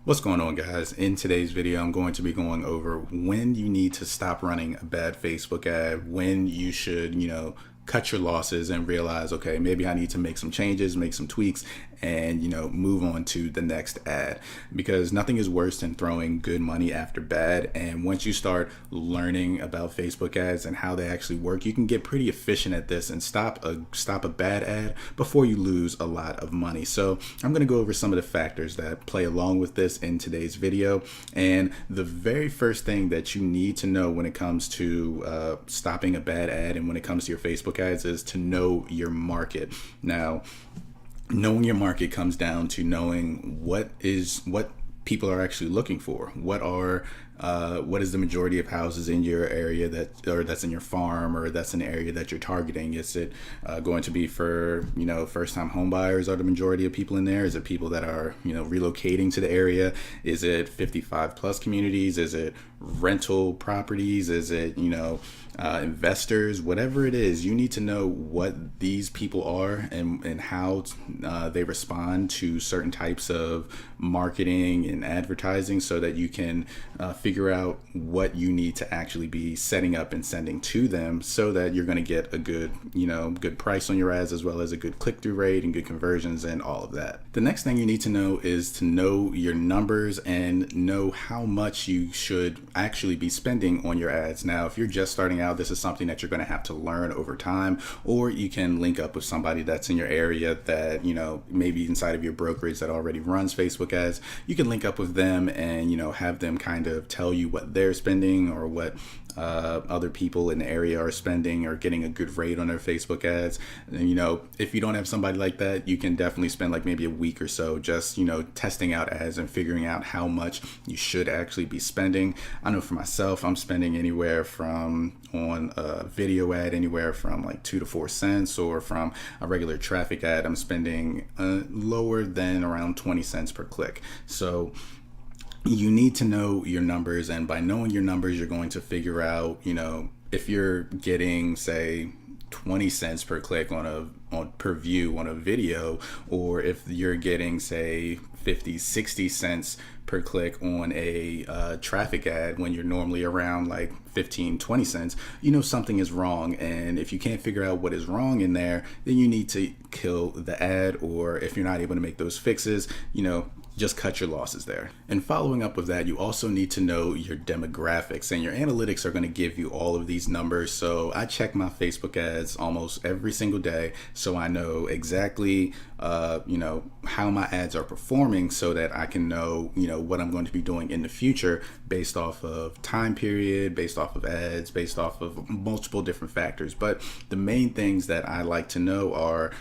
What's going on, guys? In today's video, I'm going to be going over when you need to stop running a bad Facebook ad, when you should, cut your losses and realize, okay, maybe I need to make some changes, make some tweaks, and, move on to the next ad, because nothing is worse than throwing good money after bad. And once you start learning about Facebook ads and how they actually work, you can get pretty efficient at this and stop a bad ad before you lose a lot of money. So I'm going to go over some of the factors that play along with this in today's video. And the very first thing that you need to know when it comes to stopping a bad ad and when it comes to your Facebook ads is to know your market. Now, knowing your market comes down to knowing what people are actually looking for. What is the majority of houses in your area that's in your farm, or that's an area that you're targeting? Is it going to be for first-time home buyers? Are the majority of people in there? Is it people that are relocating to the area? Is it 55 plus communities? Is it rental properties? Is it investors? Whatever it is, you need to know what these people are and how they respond to certain types of marketing and advertising, so that you can figure out what you need to actually be setting up and sending to them, so that you're going to get a good price on your ads, as well as a good click-through rate and good conversions and all of that. The next thing you need to know is to know your numbers and know how much you should actually be spending on your ads. Now, if you're just starting out, this is something that you're going to have to learn over time, or you can link up with somebody that's in your area that, maybe inside of your brokerage that already runs Facebook ads. You can link up with them and, have them kind of tell you what they're spending, or what other people in the area are spending, or getting a good rate on their Facebook ads. And, if you don't have somebody like that, you can definitely spend like maybe a week or so just, testing out ads and figuring out how much you should actually be spending. I know for myself, I'm spending anywhere from, on a video ad, anywhere from like 2 to 4 cents, or from a regular traffic ad, I'm spending lower than around 20 cents per click. So you need to know your numbers, and by knowing your numbers, you're going to figure out, if you're getting, say, 20 cents per click per view on a video, or if you're getting, say, 50-60 cents per click on a traffic ad when you're normally around like 15-20 cents, something is wrong. And if you can't figure out what is wrong in there, then you need to kill the ad, or if you're not able to make those fixes, just cut your losses there. And following up with that, you also need to know your demographics, and your analytics are going to give you all of these numbers. So I check my Facebook ads almost every single day, so I know exactly how my ads are performing, so that I can know what I'm going to be doing in the future, based off of time period, based off of ads, based off of multiple different factors. But the main things that I like to know are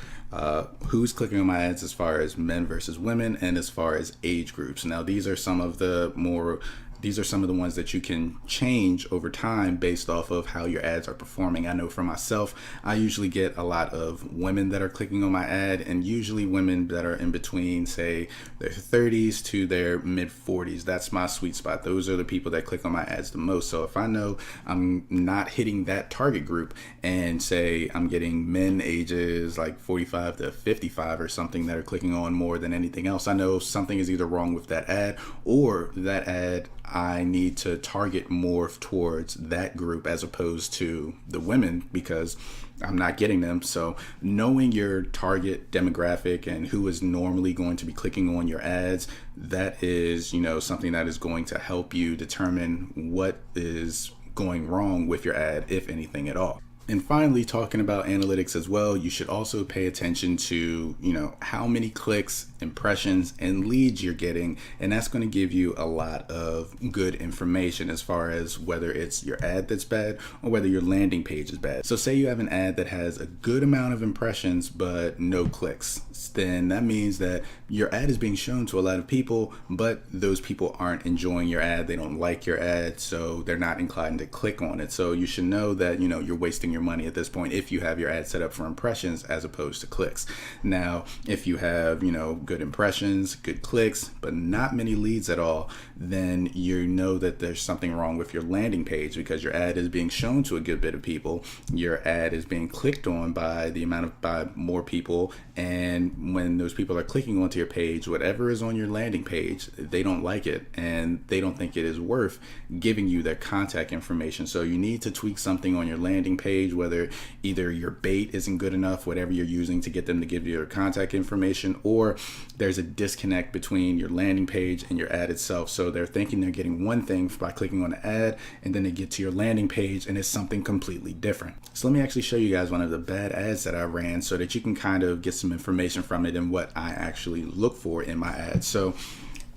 who's clicking on my ads, as far as men versus women, and as far as age groups. Now, these are some of the ones that you can change over time based off of how your ads are performing. I know for myself, I usually get a lot of women that are clicking on my ad, and usually women that are in between, say, their 30s to their mid 40s. That's my sweet spot. Those are the people that click on my ads the most. So if I know I'm not hitting that target group, and say I'm getting men ages like 45 to 55 or something that are clicking on more than anything else, I know something is either wrong with that ad, or that ad I need to target more towards that group as opposed to the women, because I'm not getting them. So knowing your target demographic and who is normally going to be clicking on your ads, that is, something that is going to help you determine what is going wrong with your ad, if anything at all. And finally, talking about analytics as well, you should also pay attention to, how many clicks, impressions, and leads you're getting. And that's going to give you a lot of good information as far as whether it's your ad that's bad, or whether your landing page is bad. So say you have an ad that has a good amount of impressions but no clicks, then that means that your ad is being shown to a lot of people, but those people aren't enjoying your ad. They don't like your ad, so they're not inclined to click on it. So you should know that, you're wasting losing your money at this point if you have your ad set up for impressions as opposed to clicks. Now, if you have, good impressions, good clicks, but not many leads at all, then you know that there's something wrong with your landing page, because your ad is being shown to a good bit of people. Your ad is being clicked on by more people, and when those people are clicking onto your page, whatever is on your landing page, they don't like it, and they don't think it is worth giving you their contact information. So you need to tweak something on your landing page, whether either your bait isn't good enough, whatever you're using to get them to give you your contact information, or there's a disconnect between your landing page and your ad itself. So they're thinking they're getting one thing by clicking on the ad, and then they get to your landing page and it's something completely different. So let me actually show you guys one of the bad ads that I ran so that you can kind of get some information from it and what I actually look for in my ads. So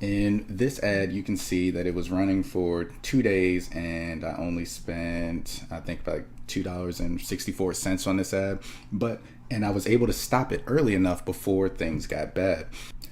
in this ad, you can see that it was running for 2 days, and I only spent, I think, about $2.64 on this ad, and I was able to stop it early enough before things got bad.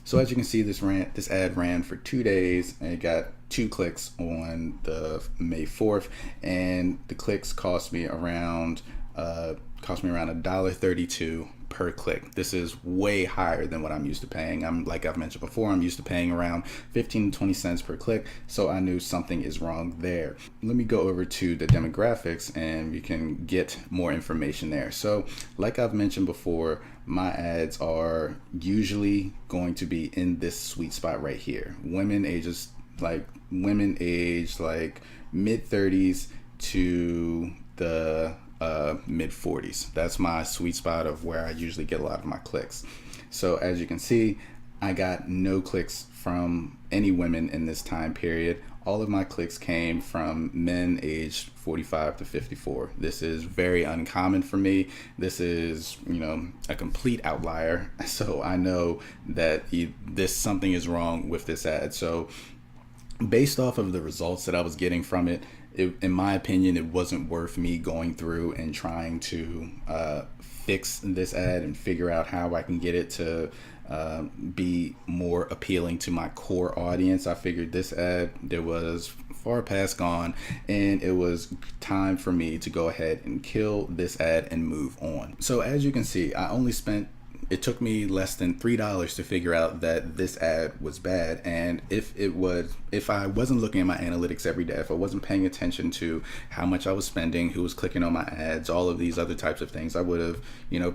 So as you can see, this ad ran for 2 days, and it got 2 clicks on the May 4th, and the clicks cost me around $1.32 per click. This is way higher than what I'm used to paying. Like I've mentioned before, I'm used to paying around 15 to 20 cents per click, so I knew something is wrong there. Let me go over to the demographics and you can get more information there. So like I've mentioned before, my ads are usually going to be in this sweet spot right here. Women aged like mid-30s to the mid-40s. That's my sweet spot of where I usually get a lot of my clicks. So as you can see, I got no clicks from any women in this time period. All of my clicks came from men aged 45 to 54. This is very uncommon for me. This is, a complete outlier. So I know that something is wrong with this ad. So based off of the results that I was getting from it, in my opinion, it wasn't worth me going through and trying to fix this ad and figure out how I can get it to be more appealing to my core audience. I figured this ad, there was far past gone, and it was time for me to go ahead and kill this ad and move on. So as you can see, it took me less than $3 to figure out that this ad was bad. And if I wasn't looking at my analytics every day, if I wasn't paying attention to how much I was spending, who was clicking on my ads, all of these other types of things, I would have,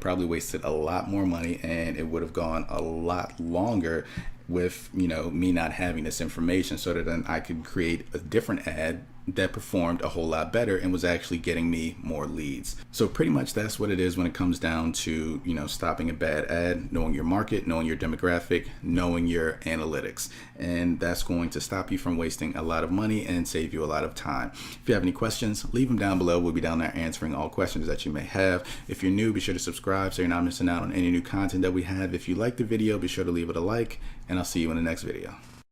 probably wasted a lot more money, and it would have gone a lot longer with, me not having this information, so that then I could create a different ad that performed a whole lot better and was actually getting me more leads. So pretty much that's what it is when it comes down to, stopping a bad ad: knowing your market, knowing your demographic, knowing your analytics. And that's going to stop you from wasting a lot of money and save you a lot of time. If you have any questions, leave them down below. We'll be down there answering all questions that you may have. If you're new, be sure to subscribe so you're not missing out on any new content that we have. If you like the video, be sure to leave it a like, and I'll see you in the next video.